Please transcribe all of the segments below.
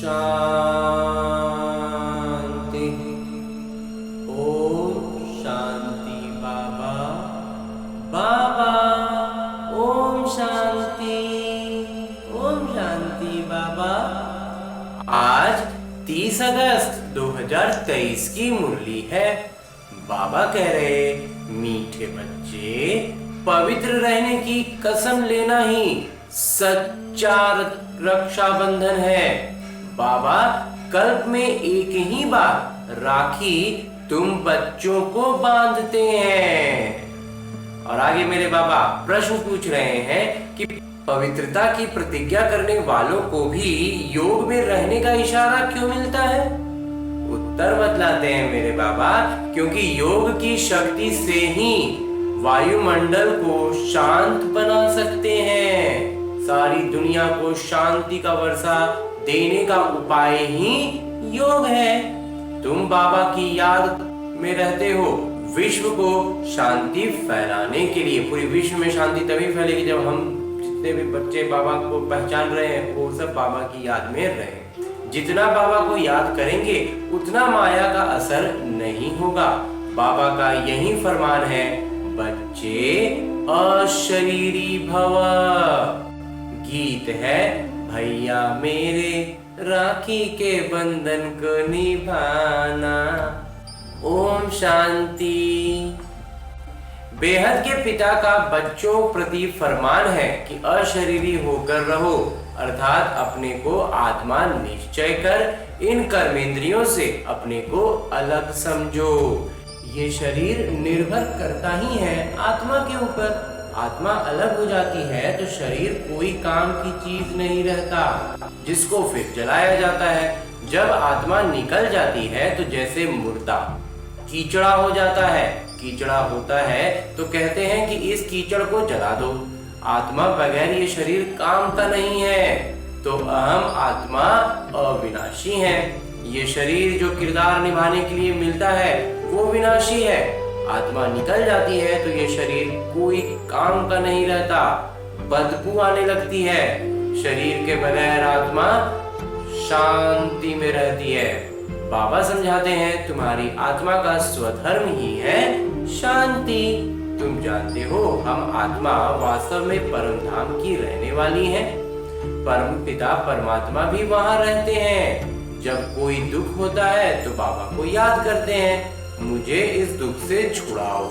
शांति। ओम शांति बाबा। बाबा ओम शांति। ओम शांति बाबा। आज 30 अगस्त 2023 की मुरली है। बाबा कह रहे, मीठे बच्चे, पवित्र रहने की कसम लेना ही सच्चा रक्षाबंधन है। बाबा कल्प में एक ही बार राखी तुम बच्चों को बांधते हैं। और आगे मेरे बाबा प्रश्न पूछ रहे हैं कि पवित्रता की प्रतिज्ञा करने वालों को भी योग में रहने का इशारा क्यों मिलता है? उत्तर बतलाते हैं मेरे बाबा, क्योंकि योग की शक्ति से ही वायुमंडल को शांत बना सकते हैं। सारी दुनिया को शांति का वर्षा देने का उपाय ही योग है। तुम बाबा की याद में रहते हो विश्व को शांति फैलाने के लिए। पूरी विश्व में शांति तभी फैलेगी जब हम जितने भी बच्चे बाबा को पहचान रहे हैं वो सब बाबा की याद में रहें। जितना बाबा को याद करेंगे उतना माया का असर नहीं होगा। बाबा का यही फरमान है, बच्चे अशरीरी भव। गीत है, भैया मेरे राखी के बंधन को निभाना। ओम शांति। बेहद के पिता का बच्चों प्रति फरमान है कि अशरीरी होकर रहो, अर्थात अपने को आत्मा निश्चय कर इन कर्मेंद्रियों से अपने को अलग समझो। ये शरीर निर्भर करता ही है आत्मा के ऊपर। आत्मा अलग हो जाती है तो शरीर कोई काम की चीज नहीं रहता, जिसको फिर जलाया जाता है। जब आत्मा निकल जाती है तो जैसे मुर्दा कीचड़ा हो जाता है। कीचड़ा होता है तो कहते हैं कि इस कीचड़ को जला दो। आत्मा बगैर ये शरीर काम का नहीं है। तो अहम आत्मा अविनाशी है। ये शरीर जो किरदार निभाने के लिए मिलता है वो विनाशी है। आत्मा निकल जाती है तो ये शरीर कोई काम का नहीं रहता, बदबू आने लगती है। शरीर के बगैर आत्मा शांति में रहती है। बाबा समझाते हैं, तुम्हारी आत्मा का स्वधर्म ही है शांति। तुम जानते हो हम आत्मा वास्तव में परम धाम की रहने वाली है। परम पिता परमात्मा भी वहां रहते हैं। जब कोई दुख होता है तो बाबा को याद करते हैं, मुझे इस दुख से छुड़ाओ।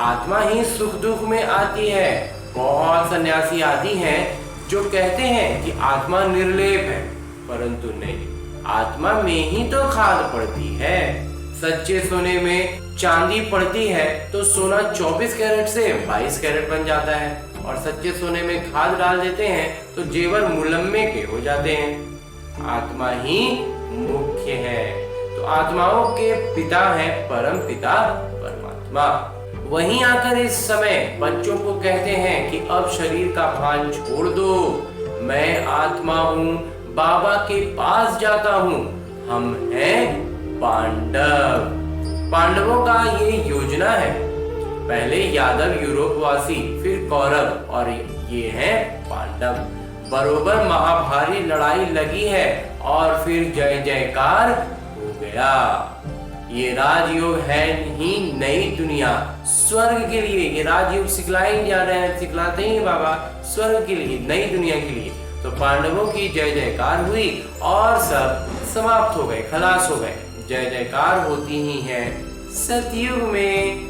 आत्मा ही सुख दुख में आती है। बहुत सन्यासी आदि हैं जो कहते हैं कि आत्मा निर्लेप है, परंतु नहीं, आत्मा में ही तो खाद पड़ती है। सच्चे सोने में चांदी पड़ती है तो सोना 24 कैरेट से 22 कैरेट बन जाता है, और सच्चे सोने में खाद डाल देते हैं तो जेवर मुलम्मे के हो जाते हैं। आत्मा ही मुख्य है। तो आत्माओं के पिता है परम पिता परमात्मा। वहीं आकर इस समय बच्चों को कहते हैं कि अब शरीर का भान छोड़ दो। मैं आत्मा हूँ, बाबा के पास जाता हूँ। हम हैं पांडव। पांडवों का ये योजना है। पहले यादव यूरोपवासी, फिर कौरव, और ये हैं पांडव। बरोबर महाभारी लड़ाई लगी है और फिर जय जयकार हो गया। ये राजयोग है ही नई दुनिया, स्वर्ग के लिए। ये राजयोग सिखलाए जा रहे हैं, सिखलाते ही बाबा स्वर्ग के लिए, नई दुनिया के लिए। तो पांडवों की जय जयकार हुई और सब समाप्त हो गए, खलास हो गए। जय जयकार होती ही है सतयुग में।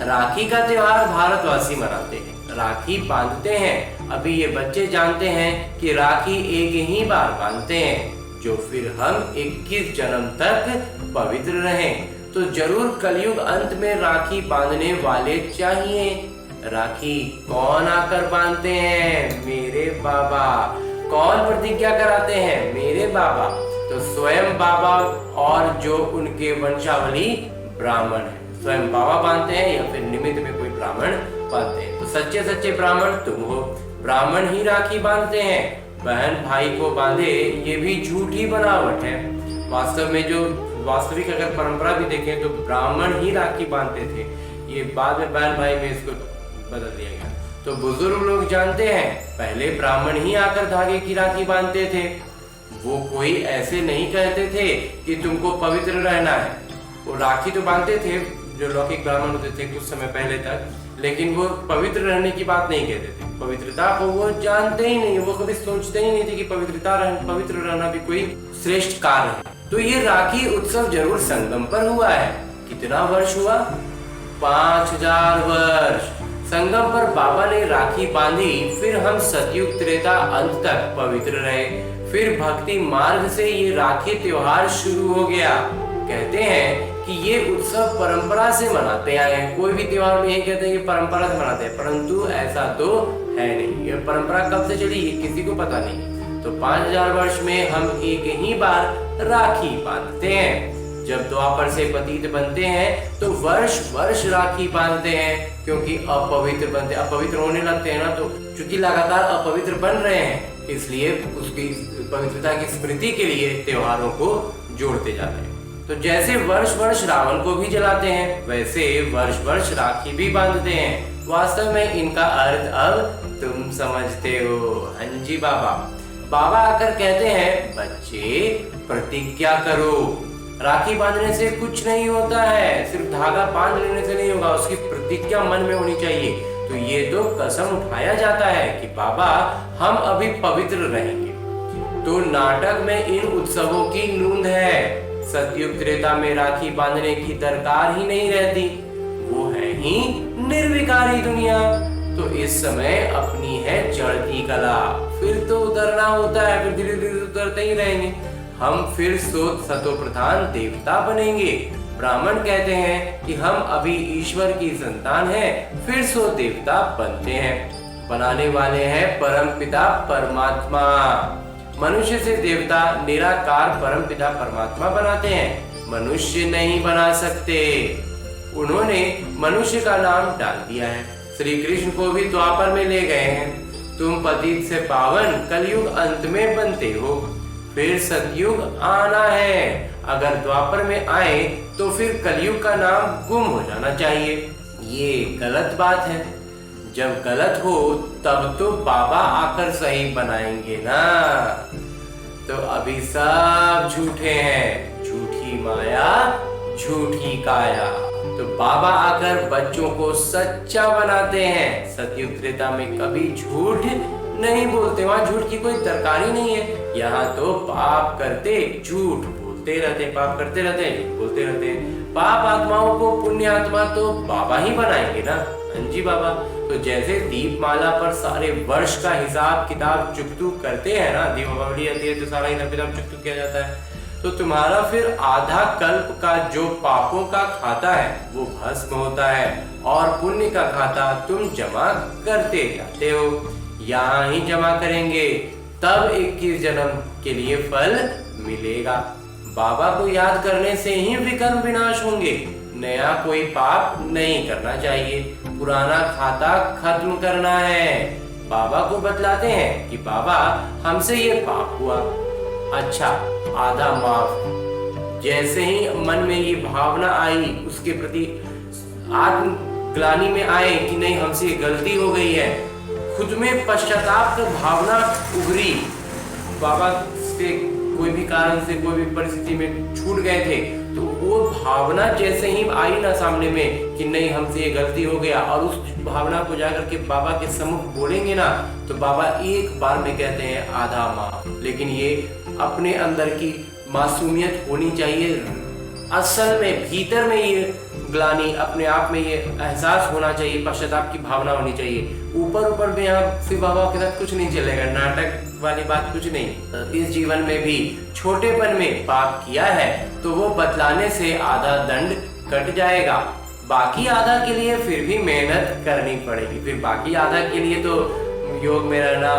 राखी का त्योहार भारतवासी मनाते हैं, राखी बांधते हैं। अभी ये बच्चे जानते हैं कि राखी एक ही बार बांधते हैं, जो फिर हम 21 जन्म तक पवित्र रहें। तो जरूर कलयुग अंत में राखी बांधने वाले चाहिए। राखी कौन आकर बांधते हैं? मेरे बाबा। कौन प्रतिज्ञा कराते हैं? मेरे बाबा। तो स्वयं बाबा और जो उनके वंशावली ब्राह्मण है, स्वयं बाबा बांधते हैं या फिर निमित्त में कोई ब्राह्मण बांधते हैं। तो सच्चे सच्चे ब्राह्मण तुम हो। ब्राह्मण ही राखी बांधते हैं। बहन भाई को बांधे ये भी झूठी बनावट है। वास्तव में जो वास्तविक अगर परंपरा भी देखें तो ब्राह्मण ही राखी बांधते थे। ये बाद में बहन भाई में इसको बदल दिया गया। तो बुजुर्ग लोग जानते हैं पहले ब्राह्मण ही आकर धागे की राखी बांधते थे। वो कोई ऐसे नहीं कहते थे कि तुमको पवित्र रहना है। वो राखी तो बांधते थे जो लौकिक ब्राह्मण होते थे कुछ समय पहले तक, लेकिन वो पवित्र रहने की बात नहीं कहते थे। पवित्रता को वो जानते ही नहीं, वो कभी सोचते ही नहीं थे कि पवित्र रहना भी कोई श्रेष्ठ कार्य है। तो ये राखी उत्सव जरूर संगम पर हुआ है। कितना वर्ष हुआ? 5000 वर्ष। संगम पर बाबा ने राखी बांधी, फिर हम सतयुग त्रेता अंत तक पवित्र रहे। फिर भक्ति मार्ग से ये राखी त्योहार शुरू हो गया। कहते हैं कि ये उत्सव परंपरा से मनाते आए हैं। कोई भी त्योहार में यही कहते हैं कि परंपरा से मनाते हैं, परंतु ऐसा तो है नहीं। ये परंपरा कब से चली है किसी को पता नहीं। तो 5000 वर्ष में हम एक ही बार राखी बांधते हैं। जब द्वापर से पतित बनते हैं तो वर्ष वर्ष राखी बांधते हैं, क्योंकि अपवित्र होने लगते हैं ना, तो चूंकि लगातार अपवित्र बन रहे हैं, इसलिए उसकी पवित्रता की स्मृति के लिए त्योहारों को जोड़ते जाते हैं। तो जैसे वर्ष वर्ष रावण को भी जलाते हैं, वैसे वर्ष वर्ष राखी भी बांधते हैं। वास्तव में इनका अर्थ अब तुम समझते हो। हाँ जी बाबा आकर कहते हैं, बच्चे प्रतिज्ञा करो। राखी बांधने से कुछ नहीं होता है, सिर्फ धागा बांध लेने से नहीं होगा, उसकी प्रतिज्ञा मन में होनी चाहिए। तो ये तो कसम उठाया जाता है कि बाबा हम अभी पवित्र रहेंगे। तो नाटक में इन उत्सवों की नूंद है। सतयुग त्रेता में राखी बांधने की दरकार ही नहीं रहती, वो है ही निर्विकारी दुनिया। तो इस समय अपनी है चढ़ती कला, फिर तो उतरना होता है, फिर धीरे धीरे उतरते ही रहेंगे। हम फिर सतो प्रधान देवता बनेंगे। ब्राह्मण कहते हैं कि हम अभी ईश्वर की संतान हैं, फिर सो देवता बनते हैं। बनाने वाले हैं परम पिता परमात्मा। मनुष्य से देवता निराकार परम पिता परमात्मा बनाते हैं, मनुष्य नहीं बना सकते। उन्होंने मनुष्य का नाम डाल दिया है। श्री कृष्ण को भी द्वापर में ले गए हैं। तुम पतित से पावन कलयुग अंत में बनते हो, फिर सतयुग आना है। अगर द्वापर में आए तो फिर कलयुग का नाम गुम हो जाना चाहिए। ये गलत बात है। जब गलत हो तब तो बाबा आकर सही बनाएंगे ना। तो अभी सब झूठे हैं, झूठी माया झूठी काया। तो बाबा आकर बच्चों को सच्चा बनाते हैं। सतयुग त्रेता में कभी झूठ नहीं बोलते, वहां झूठ की कोई दरकार ही नहीं है। यहाँ तो पाप करते झूठ बोलते रहते, पाप करते रहते झूठ बोलते रहते। पाप आत्माओं को पुण्य आत्मा तो बाबा ही बनाएंगे ना। हाँ जी बाबा। तो जैसे दीपमाला पर सारे वर्ष का हिसाब किताब चुकतुक करते हैं ना, दीपावली आती है तो सारा हिसाब किताब चुकतुक किया जाता है। तो तुम्हारा फिर आधा कल्प का जो पापों का खाता है वो भस्म होता है, और पुण्य का खाता तुम जमा करते जाते हो। यहाँ ही जमा करेंगे, तब 21 जन्म के लिए फल मिलेगा। बाबा को याद करने से ही विकर्म विनाश होंगे। नया कोई पाप नहीं करना चाहिए, पुराना खाता खत्म करना है। बाबा को बतलाते हैं कि बाबा हमसे ये पाप हुआ, अच्छा आधा माफ। जैसे ही मन में ये भावना आई, उसके प्रति आत्मग्लानि में आए कि नहीं हमसे गलती हो गई है, खुद में पश्चाताप की भावना उभरी, बाबा से कोई भी कारण से कोई भी परिस्थिति में छूट गए थे, तो वो भावना जैसे ही आई ना सामने में कि नहीं हमसे ये गलती हो गया, और उस भावना को जाकर के बाबा के सम्मुख बोलेंगे ना, तो बाबा एक बार में कहते हैं आधा माफ। लेकिन ये अपने अंदर की मासूमियत होनी चाहिए, असल में भीतर में ये ग्लानि, अपने आप में ये एहसास होना चाहिए, पश्चाताप की भावना होनी चाहिए। ऊपर ऊपर में यहाँ फिर बाबा के साथ कुछ नहीं चलेगा, नाटक वाली बात कुछ नहीं। इस जीवन में भी छोटेपन में पाप किया है तो वो बतलाने से आधा दंड कट जाएगा, बाकी आधा के लिए फिर भी मेहनत करनी पड़ेगी। फिर बाकी आधा के लिए तो योग में रहना,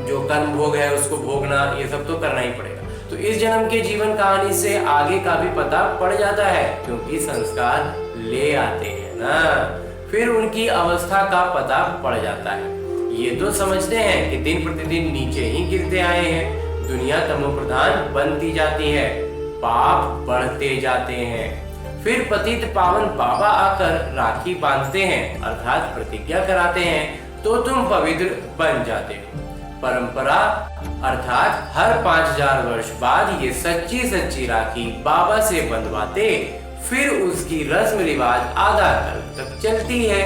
जो कर्म भोग है उसको भोगना, ये सब तो करना ही पड़ेगा। तो इस जन्म के जीवन कहानी से आगे का भी पता पड़ जाता है, क्योंकि संस्कार ले आते हैं ना, फिर उनकी अवस्था का पता पड़ जाता है। ये तो समझते हैं कि दिन प्रतिदिन नीचे ही गिरते आए हैं, दुनिया तमोप्रधान बनती जाती है, पाप बढ़ते जाते हैं। फिर पतित पावन बाबा आकर राखी बांधते हैं, अर्थात प्रतिज्ञा कराते हैं, तो तुम पवित्र बन जाते हो। परंपरा अर्थात हर 5000 वर्ष बाद ये सच्ची सच्ची राखी बाबा से बंधवाते, फिर उसकी रस्म रिवाज आधा कल तक चलती है।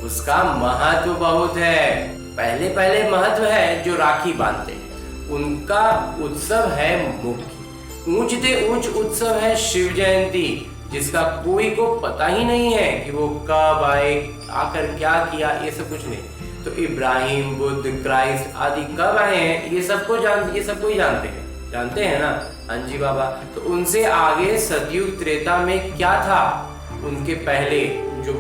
उसका महत्व बहुत है। पहले पहले महत्व है जो राखी बांधते हैं, उनका उत्सव है मुख्य। ऊंचते ऊंच उत्सव है शिव जयंती, जिसका कोई को पता ही नहीं है कि वो कब आए, आकर क्या किया, ये सब कुछ नहीं। तो इब्राहिम, बुद्ध, क्राइस्ट आदि कब आए हैं ये सबको ये सबको ही जानते हैं ना। हाँ जी बाबा। तो उनसे आगे सतयुग त्रेता में क्या था, उनके पहले जो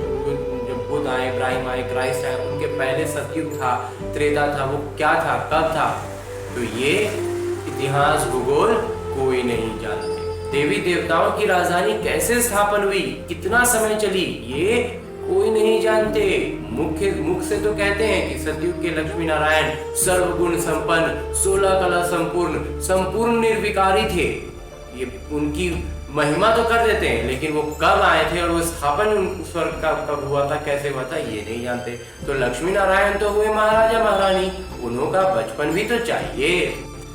बुद्ध आए, इब्राहिम आए, क्राइस्ट आए, उनके पहले सतयुग था, त्रेता था, वो क्या था, कब था, तो ये इतिहास भूगोल कोई नहीं जानते। देवी देवताओं की राजधानी कैसे स्थापन हुई, कितना समय चली, ये कोई नहीं जानते। मुख से तो कहते हैं कि सतयुग के लक्ष्मी नारायण सर्वगुण संपन्न, 16 कला संपूर्ण निर्विकारी थे। ये उनकी महिमा तो कर देते हैं, लेकिन वो कब आए थे और वो स्थापन स्वर्ग का कब हुआ था, कैसे हुआ था, ये नहीं जानते। तो लक्ष्मी नारायण तो हुए महाराजा महारानी, उन्हों का बचपन भी तो चाहिए।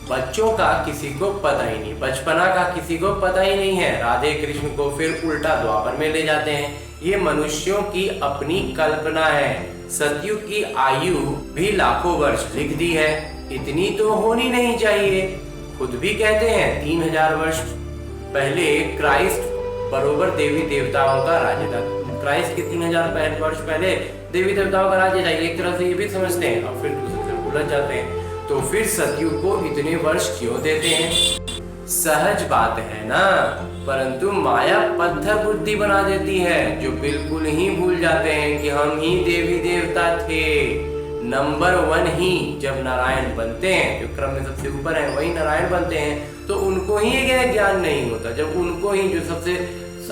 बच्चों का किसी को पता ही नहीं, बचपना का किसी को पता ही नहीं है। राधे कृष्ण को फिर उल्टा द्वापर में ले जाते हैं। ये मनुष्यों की अपनी कल्पना है। सतयुग की आयु भी लाखों वर्ष लिख दी है, इतनी तो होनी नहीं चाहिए। खुद भी कहते हैं 3000 वर्ष पहले क्राइस्ट बरोबर देवी देवताओं का राज्य था। क्राइस्ट के 3000 वर्ष पहले देवी देवताओं का राज्य था, एक तरह से ये भी समझते हैं और फिर दूसरी तरफ उलझ जाते हैं। तो फिर सतयुग को इतने वर्ष क्यों देते हैं? सहज बात है ना, परंतु माया पत्थर बुद्धि बना देती है, जो बिल्कुल ही भूल जाते हैं कि हम ही देवी देवता थे। नंबर 1 ही जब नारायण बनते हैं, जो क्रम में सबसे ऊपर है वही नारायण बनते हैं, तो उनको ही ये ज्ञान नहीं होता। जब उनको ही जो सबसे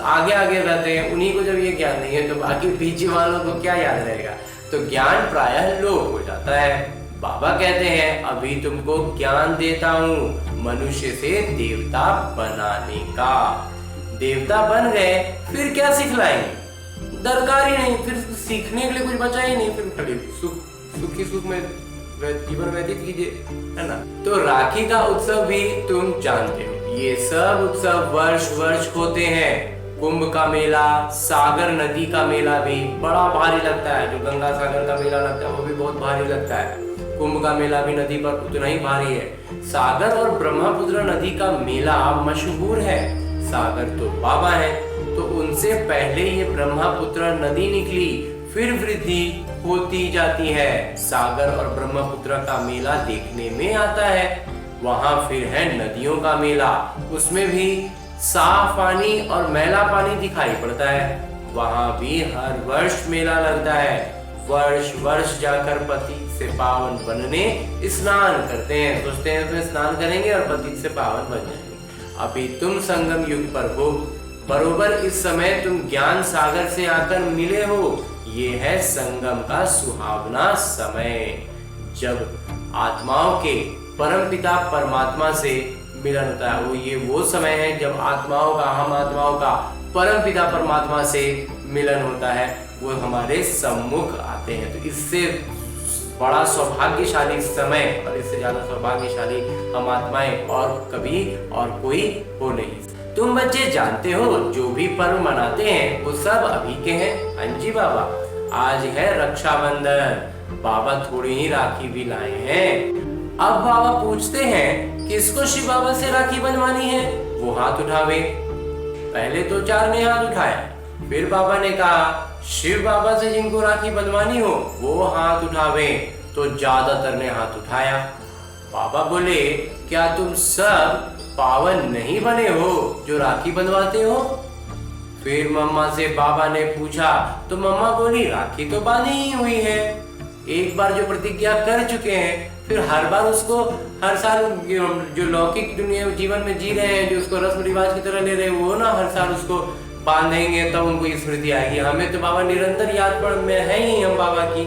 आगे आगे रहते हैं उन्हीं को जब ये ज्ञान नहीं है, तो बाकी पीछे वालों को क्या याद रहेगा। तो ज्ञान प्रायः लोप हो जाता है। बाबा कहते हैं अभी तुमको ज्ञान देता हूँ मनुष्य से देवता बनाने का। देवता बन गए फिर क्या सिखलाएंगे, दरकार ही नहीं, फिर सीखने के लिए कुछ बचा ही नहीं, फिर खाली सुख में जीवन व्यतीत कीजिए, है ना। तो राखी का उत्सव भी तुम जानते हो, ये सब उत्सव वर्ष वर्ष होते हैं। कुंभ का मेला, सागर नदी का मेला भी बड़ा भारी लगता है। जो गंगा सागर का मेला लगता है वो भी बहुत भारी लगता है। कुंभ का मेला भी नदी पर उतना ही भारी है। सागर और ब्रह्मपुत्र नदी का मेला मशहूर है। सागर तो बाबा है, तो उनसे पहले ये ब्रह्मपुत्र नदी निकली, फिर वृद्धि होती जाती है। सागर और ब्रह्मपुत्र का मेला देखने में आता है। वहां फिर है नदियों का मेला, उसमें भी साफ पानी और मैला पानी दिखाई पड़ता है। वहां भी हर वर्ष मेला लगता है। वर्ष वर्ष जाकर पति से पावन बनने स्नान करते हैं, सोचते हैं तो स्नान करेंगे और पति से पावन बन जाएंगे। अभी तुम संगम युग पर हो, बरोबर इस समय तुम ज्ञान सागर से आकर मिले हो। ये है संगम का सुहावना समय, जब आत्माओं के परमपिता परमात्मा से मिलन होता है। वो समय है जब आत्माओं का, हम आत्माओं का परमपिता परमात्मा से मिलन होता है, वो हमारे सम्मुख आते हैं। तो इससे बड़ा सौभाग्यशाली समय और इससे ज्यादा सौभाग्यशाली हम आत्माएं और कभी और कोई हो नहीं। तुम बच्चे जानते हो जो भी पर्व मनाते हैं वो सब अभी के हैं। हाँ जी बाबा, आज है रक्षाबंधन, बाबा थोड़ी ही राखी भी लाए हैं। अब बाबा पूछते हैं किसको शिव बाबा से राखी बनवानी है, वो हाथ उठावे। पहले तो 4 ने हाथ उठाया, फिर बाबा ने कहा शिव बाबा से जिनको राखी बनवानी हो वो हाथ उठावे, तो ज्यादातर ने हाथ उठाया। बाबा बोले क्या तुम सब पावन नहीं बने हो जो राखी बनवाते हो? फिर मम्मा से बाबा ने पूछा, तो मम्मा बोली राखी तो बांधी ही हुई है, एक बार जो प्रतिज्ञा कर चुके हैं, फिर हर बार उसको हर साल जो लौकिक दुनिया जीवन में जी रहे हैं, जो उसको रस्म रिवाज की तरह ले रहे हैं, वो ना हर साल उसको बांधेंगे तब उनको स्मृति आएगी। हमें तो बाबा निरंतर याद में है ही हम बाबा की।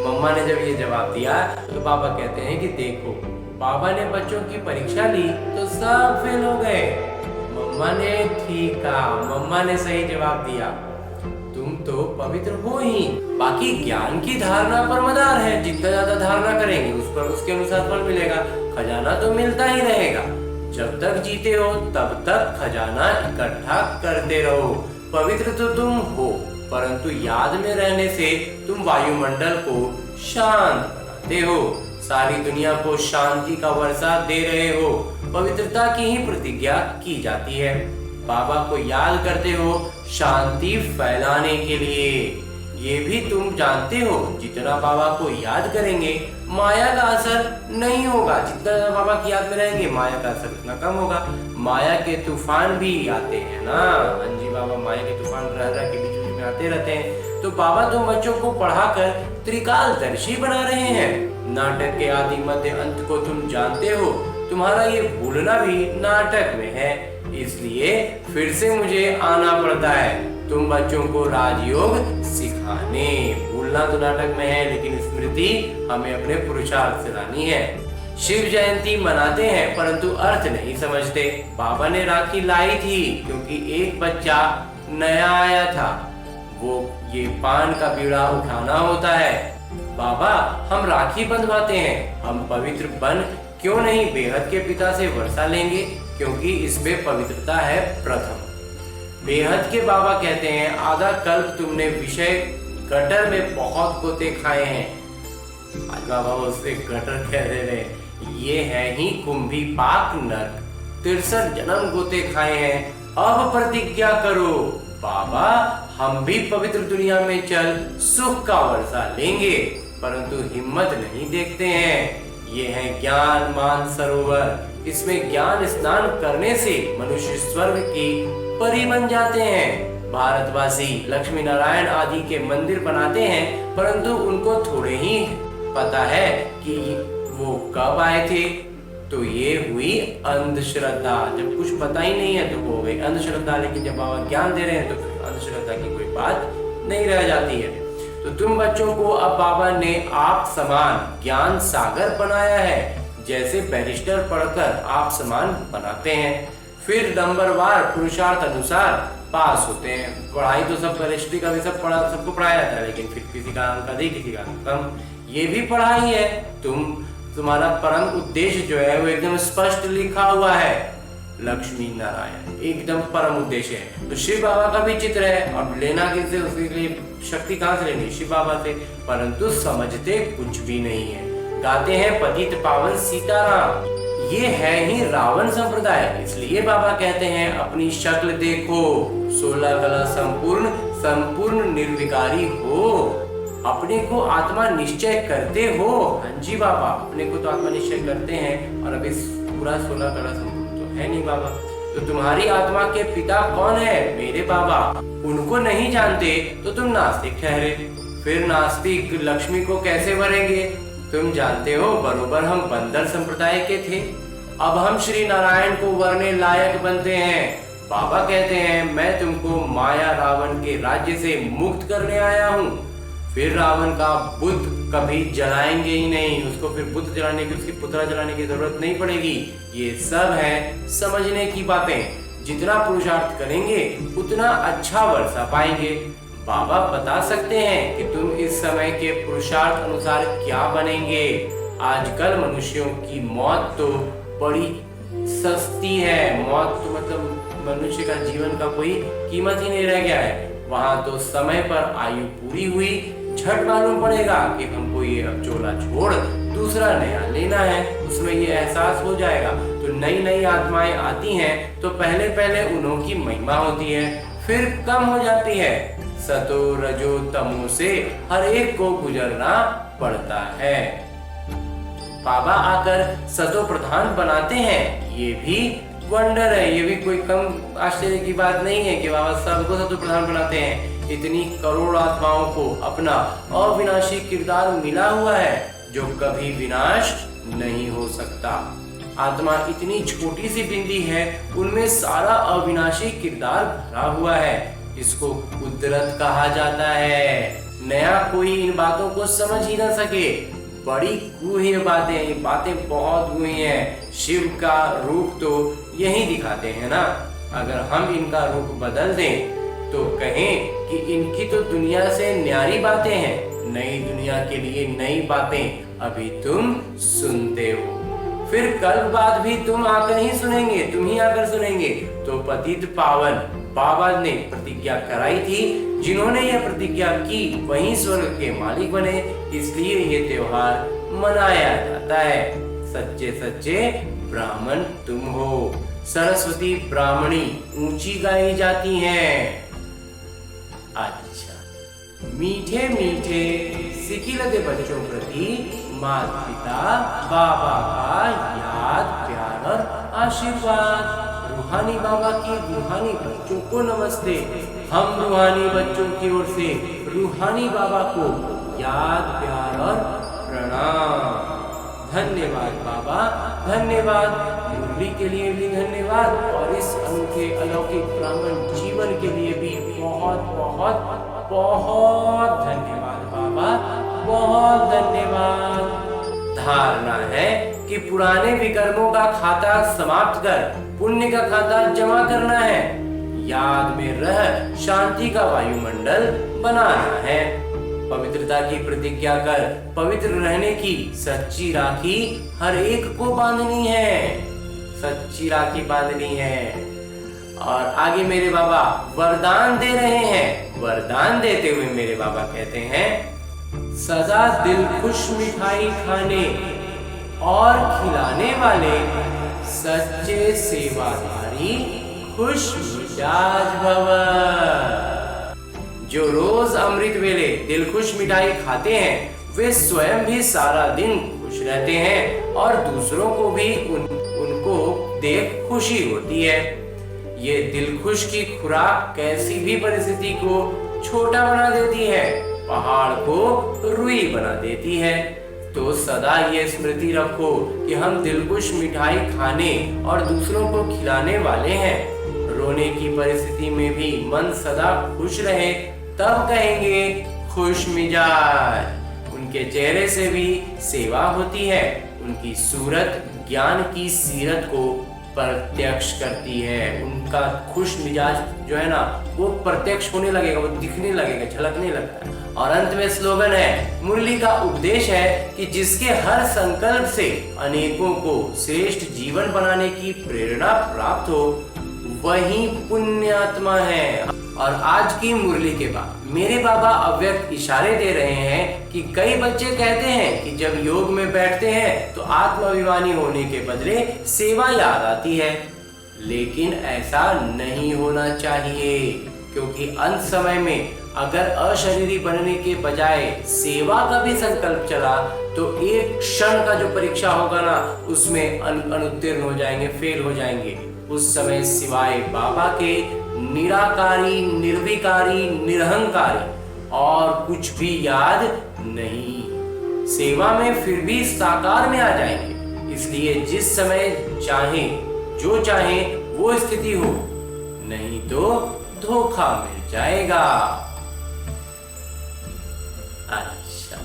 मम्मा ने जब ये जवाब दिया तो बाबा कहते हैं कि देखो, बाबा ने बच्चों की परीक्षा ली तो सब फेल हो गए। मम्मा ने ठीक कहा, मम्मा ने सही जवाब दिया। तुम तो पवित्र हो ही। बाकी ज्ञान की धारणा पर मदार है, जितना ज्यादा धारणा करेंगे उस पर उसके अनुसार फल मिलेगा। खजाना तो मिलता ही रहेगा। जब तक जीते हो तब तक खजाना इकट्ठा करते रहो। पवित्र तो तुम हो, परंतु याद में रहने से तुम वायुमंडल को शांत बनाते हो, सारी दुनिया को शांति का वर्षा दे रहे हो। पवित्रता की ही प्रतिज्ञा की जाती है। बाबा को याद करते हो शांति फैलाने के लिए। ये भी तुम जानते हो, जितना बाबा को याद करेंगे माया का असर नहीं होगा। जितना बाबा की याद में रहेंगे माया का असर उतना कम होगा। माया के तूफान भी आते हैं ना। हाँ जी बाबा, माया के तूफान रह रह के बीच बीच में आते रहते हैं। तो बाबा तुम बच्चों को पढ़ाकर त्रिकालदर्शी बना रहे हैं। नाटक के आदि मध्य अंत को तुम जानते हो। तुम्हारा ये भूलना भी नाटक में है, इसलिए फिर से मुझे आना पड़ता है तुम बच्चों को राजयोग सिखाने। भूलना तो नाटक में है, लेकिन स्मृति हमें अपने पुरुषार्थ से लानी है। शिव जयंती मनाते हैं परंतु अर्थ नहीं समझते। बाबा ने राखी लाई थी क्योंकि एक बच्चा नया आया था, वो ये पान का बीड़ा उठाना होता है। बाबा हम राखी बंधवाते हैं, हम पवित्र बन क्यों नहीं बेहद के पिता से वर्षा लेंगे, क्योंकि इसमें पवित्रता है प्रथम। बेहद के बाबा कहते हैं आधा कल्प तुमने विषय गटर में बहुत गोते खाए हैं। आज बाबा उससे गटर कह रहे हैं, ये है ही कुंभी पाक नरक, 63 जन्म गोते खाए हैं। अब प्रतिज्ञा करो बाबा, हम भी पवित्र दुनिया में चल सुख का वर्षा लेंगे, परंतु हिम्मत नहीं देखते हैं। ये है ज्ञान मान सरोवर, इसमें ज्ञान स्नान करने से मनुष्य स्वर्ग की परी बन जाते हैं। भारतवासी लक्ष्मी नारायण आदि के मंदिर बनाते हैं, परंतु उनको थोड़े ही पता है कि वो कब आए थे। तो ये हुई अंधश्रद्धा। जब कुछ पता ही नहीं है तो वो हो गई अंधश्रद्धा, लेकिन जब बाबा ज्ञान दे रहे हैं तो फिर अंधश्रद्धा की कोई बात नहीं रह जाती है। तो तुम बच्चों को अब बाबा ने आप समान ज्ञान सागर बनाया है, जैसे बैरिस्टर पढ़कर आप समान बनाते हैं, फिर नंबरवार पुरुषार्थ अनुसार पास होते हैं। पढ़ाई तो सब बैरिस्ट्री का भी सबको पढ़ाया जाता है, लेकिन फिर किसी का अंक अधिक किसी का अंक कम, ये भी पढ़ाई है। तुम्हारा परम उद्देश्य जो है वो एकदम स्पष्ट लिखा हुआ है, लक्ष्मी नारायण एकदम परम उद्देश्य है। तो शिव बाबा का भी चित्र है, अब लेना किससे, उसके लिए शक्ति कहाँ से लेनी, शिव बाबा से, परंतु समझते कुछ भी नहीं है। गाते हैं पतित पावन सीताराम, ये है ही रावण संप्रदाय। इसलिए बाबा कहते हैं अपनी शक्ल देखो, 16 कला संपूर्ण निर्विकारी हो, अपने को आत्मा निश्चय करते हो। हाँ जी बाबा, अपने को तो आत्मा निश्चय करते हैं, और अभी पूरा 16 कला संपूर्ण तो है नहीं बाबा। तो तुम्हारी आत्मा के पिता कौन है? मेरे बाबा। उनको नहीं जानते तो तुम नास्तिक ठहरे। फिर नास्तिक लक्ष्मी को कैसे वरेंगे? तुम जानते हो बरोबर हम बंदर संप्रदाय के थे, अब हम श्री नारायण को वरने लायक बनते हैं। बाबा कहते हैं मैं तुमको माया रावण के राज्य से मुक्त करने आया हूँ। फिर रावण का बुद्ध कभी जलाएंगे ही नहीं, उसको फिर बुद्ध जलाने की, उसकी पुतला जलाने की जरूरत नहीं पड़ेगी। ये सब है समझने की बातें। जितना पुरुषार्थ करेंगे उतना अच्छा वर्षा पाएंगे। बाबा बता सकते हैं कि तुम इस समय के पुरुषार्थ अनुसार क्या बनेंगे। आजकल मनुष्यों की मौत तो बड़ी सस्ती है। मौत तो मतलब मनुष्य का जीवन का कोई कीमत ही नहीं रह गया है। वहां तो समय पर आयु पूरी हुई, झट मालूम पड़ेगा कि हमको ये अब चोला छोड़ दूसरा नया लेना है, उसमें ये एहसास हो जाएगा। तो नई नई आत्माएं आती हैं तो पहले पहले उन्हों की महिमा होती है, फिर कम हो जाती है। सतो रजो तमो से हर एक को गुजरना पड़ता है। बाबा आकर सतो प्रधान बनाते हैं, ये भी वंडर है, ये भी कोई कम आश्चर्य की बात नहीं है कि बाबा सबको सतो प्रधान बनाते हैं। इतनी करोड़ आत्माओं को अपना अविनाशी किरदार मिला हुआ है जो कभी विनाश नहीं हो सकता। आत्मा इतनी छोटी सी बिंदी है, उनमें सारा अविनाशी किरदार भरा हुआ है। इसको कुदरत कहा जाता है। नया कोई इन बातों को समझ ही ना सके। बड़ी गुह्य बातें, ये बातें बहुत गुह्य हैं। शिव का रूप तो यही दिखाते हैं ना। अगर हम इनका रूप बदल दें तो कहें कि इनकी तो दुनिया से न्यारी बातें हैं, नई दुनिया के लिए नई बातें अभी तुम सुनते हो, फिर कल बाद भी तुम आकर ही सुनेंगे, तुम ही आकर सुनेंगे। तो पतित पावन बाबा ने प्रतिज्ञा कराई थी, जिन्होंने यह प्रतिज्ञा की वही स्वर्ग के मालिक बने, इसलिए ये त्योहार मनाया जाता है। सच्चे सच्चे ब्राह्मण तुम हो, सरस्वती ब्राह्मणी ऊंची गाई जाती हैं। अच्छा, मीठे मीठे सिकिलते बच्चों प्रति माता पिता बाबा का याद प्यार और आशीर्वाद। रूहानी बाबा की रूहानी बच्चों को नमस्ते। हम रूहानी बच्चों की ओर से रूहानी बाबा को याद प्यार और प्रणाम। धन्यवाद बाबा, धन्यवाद। मुरली के लिए भी धन्यवाद और इस अनूठे अलौकिक ब्राह्मण जीवन के लिए भी बहुत बहुत बहुत धन्यवाद बाबा, बहुत धन्यवाद। धारणा है कि पुराने विकर्मों का खाता समाप्त कर पुण्य का खाता जमा करना है, याद में रह शांति का वायुमंडल बनाना है, पवित्रता की प्रतिज्ञा कर पवित्र रहने की सच्ची राखी हर एक को बांधनी है, सच्ची राखी बांधनी है। और आगे मेरे बाबा वरदान दे रहे हैं। वरदान देते हुए मेरे बाबा कहते हैं, सदा दिल खुश मिठाई खाने और खिलाने वाले सच्चे सेवादारी खुश मिजाज भव। जो रोज अमृत वेले दिल खुश मिठाई खाते हैं, वे स्वयं भी सारा दिन खुश रहते हैं और दूसरों को भी उनको देख खुशी होती है। ये दिल खुश की खुराक कैसी भी परिस्थिति को छोटा बना देती है, पहाड़ को रुई बना देती है। तो सदा ये स्मृति रखो कि हम दिलखुश मिठाई खाने और दूसरों को खिलाने वाले हैं। रोने की परिस्थिति में भी मन सदा खुश रहे, तब कहेंगे खुश मिजाज। उनके चेहरे से भी सेवा होती है, उनकी सूरत ज्ञान की सीरत को प्रत्यक्ष करती है। उनका खुश मिजाज जो है ना, वो प्रत्यक्ष होने लगेगा, वो दिखने लगेगा, झलकने लगता है। और अंत में स्लोगन है, मुरली का उपदेश है कि जिसके हर संकल्प से अनेकों को श्रेष्ठ जीवन बनाने की प्रेरणा प्राप्त हो, वही पुण्यात्मा है। और आज की मुरली के बाद मेरे बाबा अव्यक्त इशारे दे रहे हैं कि कई बच्चे कहते हैं कि जब योग में बैठते हैं तो आत्माभिमानी होने के बदले सेवा याद आती है, लेकिन ऐसा नहीं होना चाहिए, क्योंकि अंत समय में अगर अशरीरी बनने के बजाय सेवा का भी संकल्प चला तो एक क्षण का जो परीक्षा होगा ना, उसमें अनुत्तीर्ण हो जाएंगे, फेल हो जाएंगे। उस समय सिवाय बाबा के निराकारी, निर्विकारी, निरहंकारी और कुछ भी याद नहीं। सेवा में फिर भी साकार में आ जाएंगे। इसलिए जिस समय चाहे, जो चाहे वो स्थिति हो, नहीं तो धोखा मिल जाएगा। अच्छा,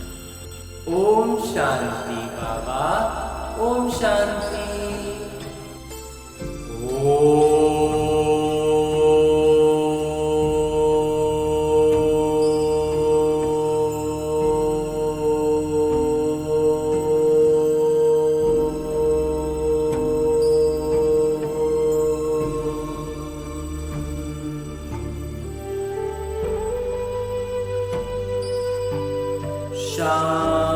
ओम शांति बाबा, ओम शांति। शांति।